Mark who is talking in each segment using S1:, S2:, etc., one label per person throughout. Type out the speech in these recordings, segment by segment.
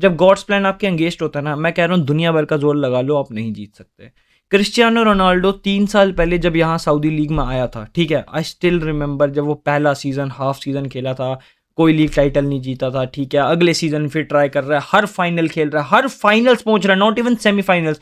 S1: जब God's plan आपके against होता है ना, मैं कह रहा हूँ दुनिया भर का जोर लगा लो, आप नहीं जीत सकते। क्रिस्टियानो रोनाल्डो 3 साल पहले जब यहाँ सऊदी लीग में आया था, ठीक है, आई स्टिल रिमेंबर जब वो पहला सीजन हाफ सीजन खेला था, कोई लीग टाइटल नहीं जीता था, ठीक है। अगले सीजन फिर ट्राई कर रहा है, हर फाइनल खेल रहा है, हर फाइनल्स पहुंच रहा है, not even semifinals,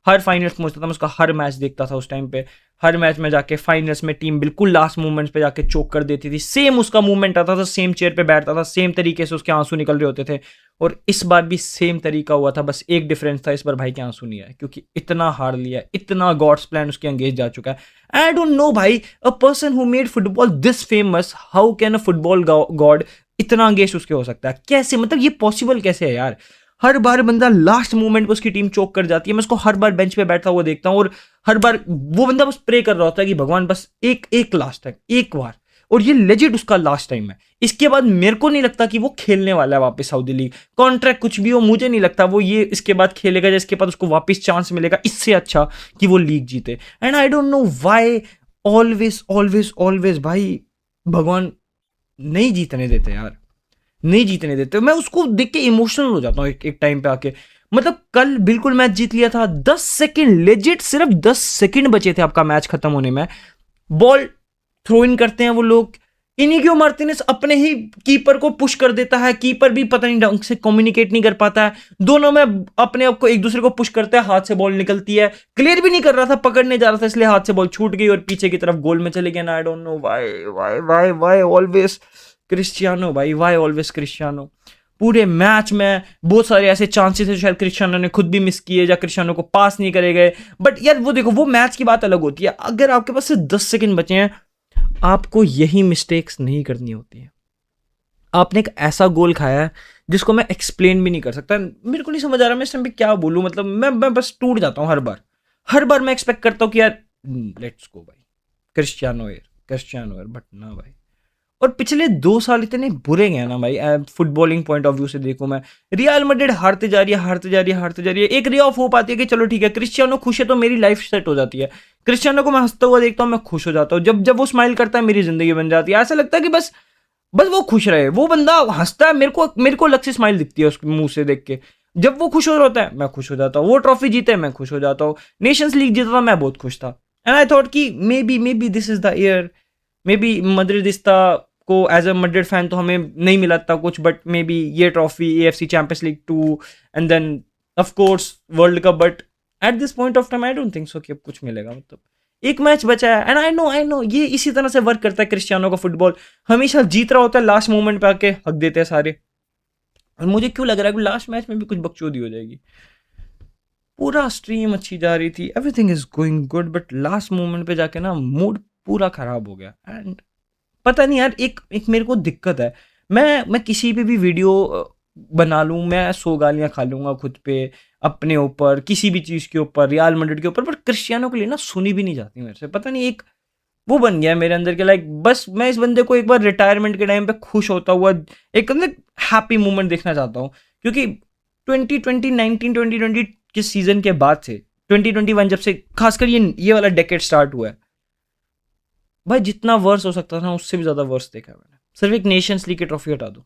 S1: her finals पहुंचता था। मैं उसका हर मैच देखता था उस टाइम पे, हर मैच में जाके फाइनल्स में टीम बिल्कुल लास्ट मोमेंट्स पे जाके चोक कर देती थी। सेम उसका मूवमेंट आता था, सेम चेयर पे बैठता था, सेम तरीके से उसके आंसू निकल रहे होते थे। और इस बार भी सेम तरीका हुआ था, बस एक डिफरेंस था, इस बार भाई के आंसू नहीं आए, क्योंकि इतना हार लिया, इतना गॉड्स प्लान उसके अंगेज जा चुका है। आई डोंट नो भाई, a person who made football this famous, how can a football God इतना अंगेज उसके हो सकता है? कैसे, मतलब ये पॉसिबल कैसे है यार? हर बार बंदा लास्ट मोमेंट पे उसकी टीम चोक कर जाती है, मैं उसको हर बार बेंच पे बैठा हुआ देखता हूँ, और हर बार वो बंदा बस प्रे कर रहा होता है कि भगवान बस एक एक लास्ट टाइम, एक बार। और ये लेजिट उसका लास्ट टाइम है। इसके बाद मेरे को नहीं लगता कि वो खेलने वाला है वापस सऊदी लीग, कॉन्ट्रैक्ट कुछ भी हो, मुझे नहीं लगता वो ये इसके बाद खेलेगा, या इसके बाद उसको वापस चांस मिलेगा इससे अच्छा कि वो लीग जीते। And I don't know why always always always भाई भगवान नहीं जीतने देते यार, नहीं जीतने देते। मैं उसको देख के इमोशनल हो जाता हूँ एक टाइम पे आके। मतलब कल बिल्कुल मैच जीत लिया था, 10 सेकंड लेजिट, सिर्फ 10 सेकंड बचे थे आपका मैच खत्म होने में। बॉल थ्रो इन करते हैं वो लोग, इनिगो मार्टिनेज अपने ही कीपर को पुश कर देता है, कीपर भी पता नहीं ढंग से कम्युनिकेट नहीं कर पाता है, दोनों में अपने आप को एक दूसरे को पुश करते हैं, हाथ से बॉल निकलती है, क्लियर भी नहीं कर रहा था, पकड़ने जा रहा था, इसलिए हाथ से बॉल छूट गई और पीछे की तरफ गोल में चले गए। I don't know why why why why always Cristiano भाई, व्हाई ऑलवेज क्रिस्टियानो। पूरे मैच में बहुत सारे ऐसे चांसेस है शायद क्रिस्टियानो ने खुद भी मिस किए, या क्रिस्टियानो को पास नहीं करे गए, बट यार वो देखो, वो मैच की बात अलग होती है। अगर आपके पास सिर्फ 10 सेकंड बचे हैं, आपको यही मिस्टेक्स नहीं करनी होती है। आपने एक ऐसा गोल खाया है जिसको मैं एक्सप्लेन भी नहीं कर सकता, मेरे को नहीं समझ आ रहा मैं इस टाइम पे क्या बोलूं। मतलब मैं बस टूट जाता हूं हर बार, हर बार मैं एक्सपेक्ट करता हूं कि यार लेट्स गो भाई, क्रिस्टियानो यार, क्रिस्टियानो यार, बट ना भाई। और पिछले 2 साल इतने बुरे गए ना भाई, फुटबॉलिंग पॉइंट ऑफ व्यू से देखूं मैं, रियल मैड्रिड हारते जा रही है, हारते जा रही है, हारते जा रही है। एक रे ऑफ होप आती है कि चलो ठीक है क्रिस्टियानो खुश है तो मेरी लाइफ सेट हो जाती है, क्रिस्टियानो को मैं हंसता हुआ देखता हूँ, मैं खुश हो जाता हूँ, जब जब वो स्माइल करता है मेरी जिंदगी बन जाती है। ऐसा लगता है कि बस बस वो खुश रहे, वो बंदा हंसता है, मेरे को अलग से स्माइल दिखती है उसके मुंह से देख के। जब वो खुश हो रहा होता है मैं खुश हो जाता हूँ, वो ट्रॉफी जीते मैं खुश हो जाता हूँ, नेशंस लीग जीता था मैं बहुत खुश था। एंड आई थॉट कि maybe this is the year, maybe Madridista को एज अ मड्रिड फैन तो हमें नहीं मिला था कुछ, बट मे बी ये trophy, AFC champions league 2, and then of course world cup. But at this point of time I don't think so कि अब कुछ मिलेगा। मतलब एक मैच बचा है, एंड आई नो ये इसी तरह से वर्क करता है क्रिस्टियानो का फुटबॉल, हमेशा जीत रहा होता है, लास्ट मोमेंट पे आके हक देते हैं सारे। और मुझे क्यों लग रहा है कि लास्ट मैच में भी कुछ बकचोदी हो जाएगी। पूरा स्ट्रीम अच्छी जा रही थी, everything is going good, but last moment पे जाके ना मूड पूरा खराब हो गया। एंड पता नहीं यार, एक एक मेरे को दिक्कत है, मैं किसी पे भी वीडियो बना लूँ, मैं 100 गालियाँ खा लूँगा खुद पे, अपने ऊपर, किसी भी चीज़ के ऊपर, रियल मैड्रिड के ऊपर, पर क्रिस्टियानो के लिए ना सुनी भी नहीं जाती मेरे से। पता नहीं, एक वो बन गया है मेरे अंदर के, लाइक बस मैं इस बंदे को एक बार रिटायरमेंट के टाइम पे खुश होता हुआ एक मतलब हैप्पी मोमेंट देखना चाहता हूँ। क्योंकि 2020 के सीजन के बाद से 2021 जब से खासकर ये वाला डेकेड स्टार्ट हुआ है, भाई जितना वर्स हो सकता था ना उससे भी ज्यादा वर्स देखा है मैंने। सिर्फ एक नेशंस लीग की ट्रॉफी हटा दो,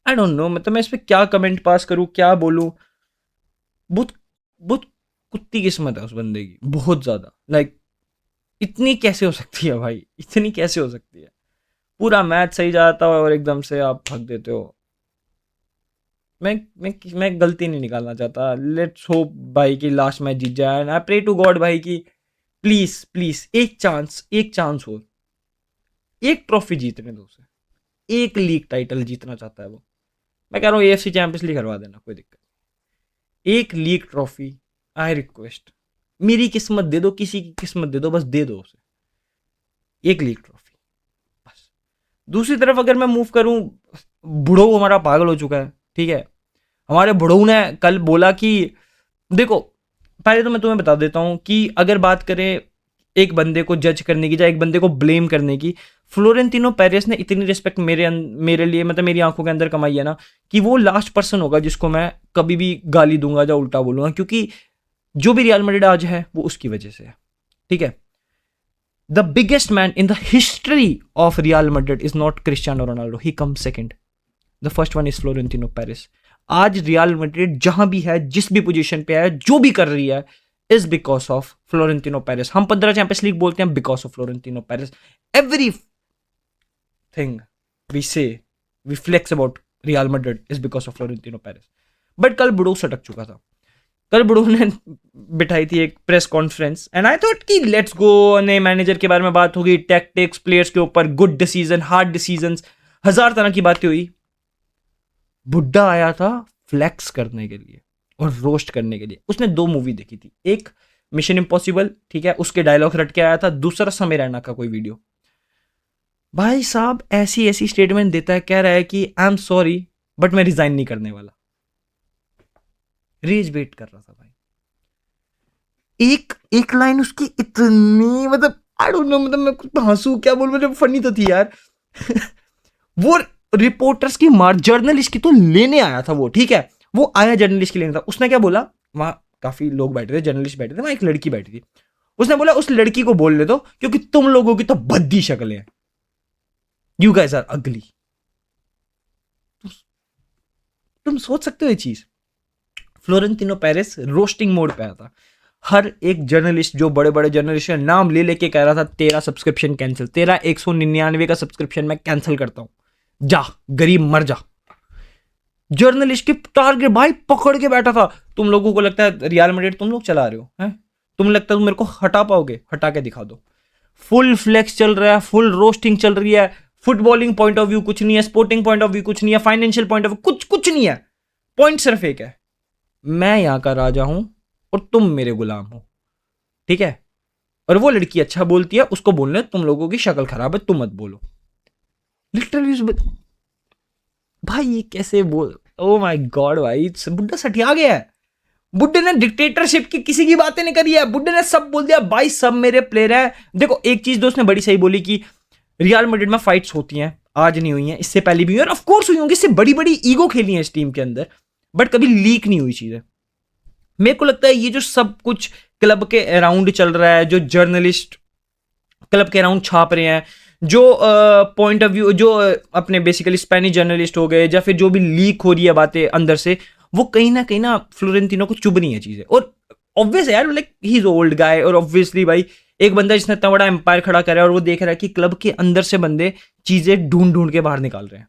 S1: आई डोंट नो, मतलब मैं इस पे क्या कमेंट पास करूं, क्या बोलूं। बहुत बहुत कुत्ती किस्मत है उस बंदे की, बहुत ज्यादा। लाइक इतनी कैसे हो सकती है भाई, इतनी कैसे हो सकती है? पूरा मैच सही जाता है और एकदम से आप थक देते हो। मैं गलती नहीं निकालना चाहता, लेट्स होप भाई की लास्ट मैच जीत जाए, and I pray to God भाई की प्लीज प्लीज एक चांस हो, एक ट्रॉफी जीतने दो उसे, एक लीग टाइटल जीतना चाहता है वो। मैं कह रहा हूँ एएफसी चैंपियंस लीग हरवा देना, कोई दिक्कत नहीं, एक लीग ट्रॉफी आई रिक्वेस्ट। मेरी किस्मत दे दो, किसी की किस्मत दे दो, बस दे दो उसे एक लीग ट्रॉफी बस। दूसरी तरफ अगर मैं मूव करूं, बुढ़ो हमारा पागल हो चुका है, ठीक है। हमारे बुढ़ऊ ने कल बोला कि देखो, पहले तो मैं तुम्हें बता देता हूं कि अगर बात करें एक बंदे को जज करने की, या एक बंदे को ब्लेम करने की, फ्लोरेंटिनो पेरेस ने इतनी रिस्पेक्ट मेरे लिए, मतलब मेरी आंखों के अंदर कमाई है ना, कि वो लास्ट पर्सन होगा जिसको मैं कभी भी गाली दूंगा या उल्टा बोलूंगा, क्योंकि जो भी रियल मैड्रिड आज है वो उसकी वजह से है, ठीक है। The biggest man in the history of Real Madrid is not Cristiano Ronaldo, he come second, the first one is Florentino Perez. आज रियल मैड्रिड जहां भी है, जिस भी पोजीशन पे है, जो भी कर रही है, is because of Florentino Perez. हम 15 चैंपियंस लीग बोलते हैं because of Florentino Perez. Everything we say, we flex about Real Madrid is because of Florentino Perez. But कल बुड़ो सटक चुका था। कल बुड़ो ने बिठाई थी एक press conference and I thought कि लेट्स गो, नए मैनेजर के बारे में बात होगी, टैक्टिक्स, प्लेयर्स के ऊपर, गुड डिसीजन, हार्ड डिसीजन, हजार तरह की बातें हुई। बुड्ढा आया था फ्लेक्स करने के लिए और रोस्ट करने के लिए। उसने 2 मूवी देखी थी, एक मिशन इम्पॉसिबल, ठीक है, उसके डायलॉग रट के आया था, दूसरा समय रैना का कोई वीडियो। भाई साहब ऐसी ऐसी स्टेटमेंट देता है, कह रहा है कि आई एम सॉरी बट मैं रिजाइन नहीं करने वाला। रेज वेट कर रहा था भाई। एक लाइन उसकी इतनी, मतलब आई डोंट नो, मतलब मैं कुछ हंसू क्या बोलूं, मतलब फनी तो थी यार। वो रिपोर्टर्स की मार, जर्नलिस्ट की तो लेने आया था वो, ठीक है, वो आया जर्नलिस्ट की लेने था। उसने क्या बोला, वहां काफी लोग बैठे थे, जर्नलिस्ट बैठे थे, वहां एक लड़की बैठी थी। उसने बोला उस लड़की को बोलने दो क्योंकि तुम लोगों की तो भद्दी शक्लें हैं, यू गाइस आर अगली। तुम सोच सकते हो ये चीज। फ्लोरेंटिनो पेरेस रोस्टिंग मोड पे आया था। हर एक जर्नलिस्ट, जो बड़े बड़े जर्नलिस्ट, नाम ले लेके कह रहा था तेरा सब्सक्रिप्शन कैंसिल, तेरा 199 का सब्सक्रिप्शन मैं कैंसिल करता हूं, जा गरीब मर जा। जर्नलिस्ट की टारगेट भाई पकड़ के बैठा था। तुम लोगों को लगता है रियल मैड्रिड तुम लोग चला रहे हो हैं, तुम लगता है तुम मेरे को हटा पाओगे, हटा के दिखा दो। फुल फ्लेक्स चल रहा है, फुल रोस्टिंग चल रही है। फुटबॉलिंग पॉइंट ऑफ व्यू कुछ नहीं है, स्पोर्टिंग पॉइंट ऑफ व्यू कुछ नहीं है, फाइनेंशियल पॉइंट ऑफ व्यू कुछ नहीं है। पॉइंट सिर्फ एक है, मैं यहां का राजा हूं और तुम मेरे गुलाम हो, ठीक है। और वो लड़की अच्छा बोलती है, उसको बोलने तुम लोगों की शक्ल खराब है, तुम मत बोलो। लिटरली भाई ये कैसे बोल, ओ माय गॉड भाई, बुड्ढा सठिया गया है। बुड्ढे ने डिक्टेटरशिप की किसी की बातें नहीं करी है, बुड्ढे ने सब बोल दिया भाई, सब मेरे प्लेयर हैं। देखो एक चीज दोस्त ने बड़ी सही बोली कि रियल मैड्रिड में फाइट्स होती हैं, आज नहीं हुई हैं, इससे पहले भी हुई, और ऑफ कोर्स हुई होंगी, इससे बड़ी बड़ी ईगो खेली है इस टीम के अंदर, बट कभी लीक नहीं हुई चीजें। मेरे को लगता है ये जो सब कुछ क्लब के अराउंड चल रहा है, जो जर्नलिस्ट क्लब के अराउंड छाप रहे हैं, जो पॉइंट ऑफ व्यू, जो अपने बेसिकली स्पेनिश जर्नलिस्ट हो गए, या फिर जो भी लीक हो रही है बातें अंदर से, वो कहीं ना फ्लोरेंटिनो को चुभ रही है चीजें। और ऑब्वियस है यार, like he is old guy, और ऑब्वियसली भाई एक बंदा जिसने इतना बड़ा एम्पायर खड़ा करा है, और वो देख रहा है कि क्लब के अंदर से बंदे चीजें ढूंढ ढूंढ के बाहर निकाल रहे हैं,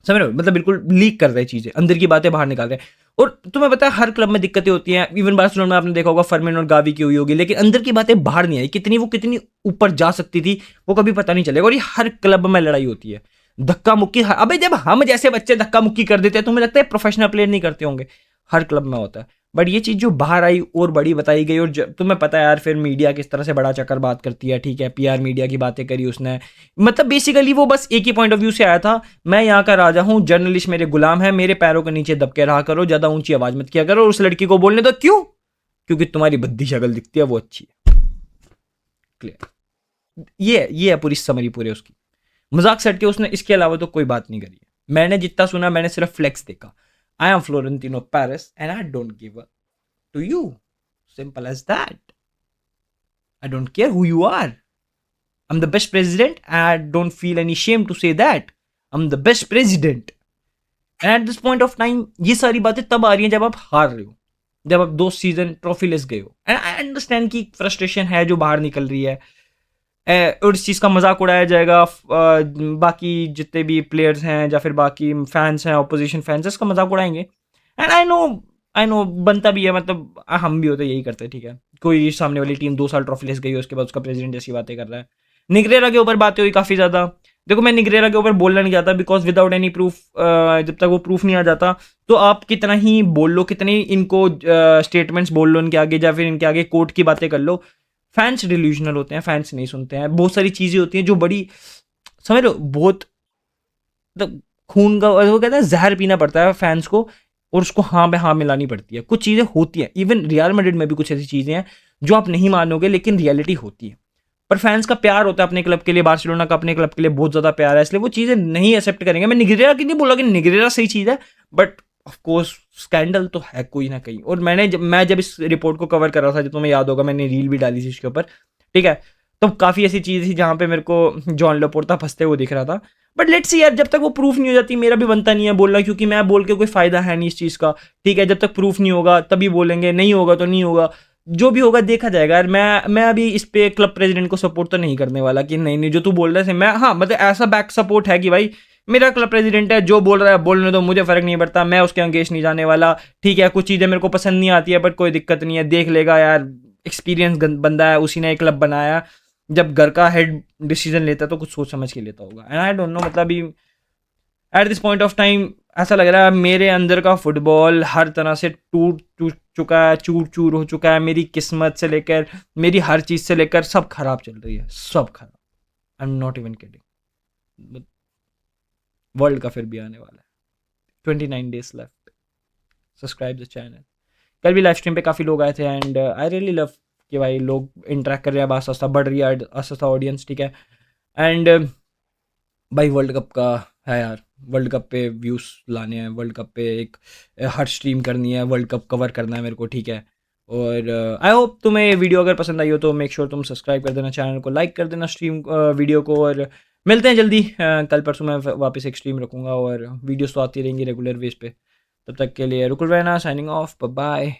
S1: समझ रहे हो, मतलब बिल्कुल लीक कर रहे हैं चीजें, अंदर की बातें बाहर निकाल रहे हैं। और तुम्हें पता है हर क्लब में दिक्कतें होती हैं, इवन बार्सिलोना में आपने देखा होगा फर्मिन और गावी की हुई होगी, लेकिन अंदर की बातें बाहर नहीं आई। कितनी ऊपर जा सकती थी वो कभी पता नहीं चलेगा। और ये हर क्लब में लड़ाई होती है, धक्का मुक्की। अबे जब हम जैसे बच्चे धक्का मुक्की कर देते हैं, तुम्हें लगता है प्रोफेशनल प्लेयर नहीं करते होंगे? हर क्लब में होता है। बट ये चीज जो बाहर आई और बड़ी बताई गई, और तुम्हें पता है यार फिर मीडिया किस तरह से बड़ा चक्कर बात करती है, ठीक है, पीआर मीडिया की बातें करी उसने, मतलब बेसिकली वो बस एक ही पॉइंट ऑफ व्यू से आया था, मैं यहाँ का राजा हूँ, जर्नलिस्ट मेरे गुलाम है, मेरे पैरों के नीचे दबके रहा करो, ज्यादा ऊंची आवाज मत किया करो। और उस लड़की को बोलने दो, क्यों? क्योंकि तुम्हारी बद्दी शक्ल दिखती है, वो अच्छी है। क्लियर, ये है पूरी समरी पूरे उसकी। मजाक सेट के उसने इसके अलावा तो कोई बात नहीं करी है। मैंने जितना सुना, मैंने सिर्फ फ्लेक्स देखा, I am Florentino Perez and I don't give up to you. Simple as that. I don't care who you are. I'm the best president. I don't feel any shame to say that. I'm the best president. And at this point of time, ये सारी बातें तब आ रही हैं जब आप हार रहे हो, जब आप 2 सीजन ट्रॉफी लेस गए हो। एंड आई अंडरस्टैंड कि फ्रस्ट्रेशन है जो बाहर निकल रही है, और इस चीज़ का मजाक उड़ाया जाएगा, बाकी जितने भी प्लेयर्स हैं या फिर बाकी फैंस हैं, ऑपोजिशन फैंस, इसका मजाक उड़ाएंगे। एंड आई नो बनता भी है, मतलब हम भी होते यही करते हैं, ठीक है। कोई सामने वाली टीम 2 साल ट्रॉफी लेस गई, उसके बाद उसका प्रेसिडेंट जैसी बातें कर रहा है। निग्रेरा के ऊपर बातें हुई काफ़ी ज़्यादा। देखो मैं निग्रेरा के ऊपर बोलना नहीं चाहता, बिकॉज विदाउट एनी प्रूफ, जब तक वो प्रूफ नहीं आ जाता, तो आप कितना ही बोल लो, कितने इनको स्टेटमेंट्स बोल लो इनके आगे, या फिर इनके आगे कोर्ट की बातें कर लो, फैंस डिल्यूजनल होते हैं, फैंस नहीं सुनते हैं। बहुत सारी चीज़ें होती हैं जो बड़ी, समझ लो, बहुत मतलब खून का, वो कहते हैं जहर पीना पड़ता है फैंस को, और उसको हाँ में हाँ मिलानी पड़ती है। कुछ चीज़ें होती हैं, इवन रियल मैड्रिड में भी कुछ ऐसी चीज़ें हैं जो आप नहीं मानोगे, लेकिन रियलिटी होती है। पर फैंस का प्यार होता है अपने क्लब के लिए, बार्सिलोना का अपने क्लब के लिए बहुत ज़्यादा प्यार है, इसलिए वो चीज़ें नहीं एक्सेप्ट करेंगे। मैं निग्रेरा की नहीं बोला कि निग्रेरा सही चीज़ है, बट ऑफकोर्स स्कैंडल तो है कोई ना कहीं। और मैं जब इस रिपोर्ट को कवर कर रहा था, जब तुम्हें याद होगा मैंने रील भी डाली थी इसके ऊपर, ठीक है, तो काफ़ी ऐसी चीज़ थी जहाँ पे मेरे को जॉन लोपोर्टा फंसते हुए दिख रहा था। बट लेट्स सी यार, जब तक वो प्रूफ नहीं हो जाती मेरा भी बनता नहीं है बोलना, क्योंकि मैं बोल के कोई फायदा है नहीं इस चीज़ का, ठीक है। जब तक प्रूफ नहीं होगा तभी बोलेंगे, नहीं होगा तो नहीं होगा, जो भी होगा देखा जाएगा यार। मैं अभी इस पे क्लब प्रेसिडेंट को सपोर्ट तो नहीं करने वाला कि नहीं नहीं जो तू बोल रहा है मैं, हाँ मतलब ऐसा बैक सपोर्ट है कि भाई मेरा क्लब प्रेसिडेंट है, जो बोल रहा है बोलने दो, मुझे फर्क नहीं पड़ता, मैं उसके अंगेज नहीं जाने वाला, ठीक है। कुछ चीज़ें मेरे को पसंद नहीं आती है बट कोई दिक्कत नहीं है, देख लेगा यार, एक्सपीरियंस बंदा है, उसी ने एक क्लब बनाया। जब घर का हेड डिसीजन लेता है तो कुछ सोच समझ के लेता होगा। एंड आई डोंट नो, मतलब अभी eight this point of time ऐसा लग रहा है मेरे अंदर का फुटबॉल हर तरह से टूट टूट चुका है, चूर चूर हो चुका है। मेरी किस्मत से लेकर मेरी हर चीज़ से लेकर सब खराब चल रही है, सब खराब। I am not even kidding. World का फिर भी आने वाला है, 29 days left. Subscribe the channel. कल भी लाइव स्ट्रीम पे काफ़ी लोग आए थे एंड आई रियली लव कि भाई लोग इंटरेक्ट कर रहे हैं, आस्ता आस्ता बढ़ रही है आस्ता आस्ता ऑडियंस, ठीक है। एंड भाई वर्ल्ड कप का है यार, वर्ल्ड कप पे व्यूज़ लाने हैं, वर्ल्ड कप पे एक हर स्ट्रीम करनी है, वर्ल्ड कप कवर करना है मेरे को, ठीक है। और आई होप तुम्हें ये वीडियो अगर पसंद आई हो तो मेक श्योर तुम सब्सक्राइब कर देना, चैनल को लाइक कर देना, स्ट्रीम वीडियो को। और मिलते हैं जल्दी, कल परसों मैं वापस एक स्ट्रीम रखूँगा और वीडियोस तो आती रहेंगी रेगुलर बेस पे। तब तक के लिए रुकुल रहना, साइनिंग ऑफ, बाय।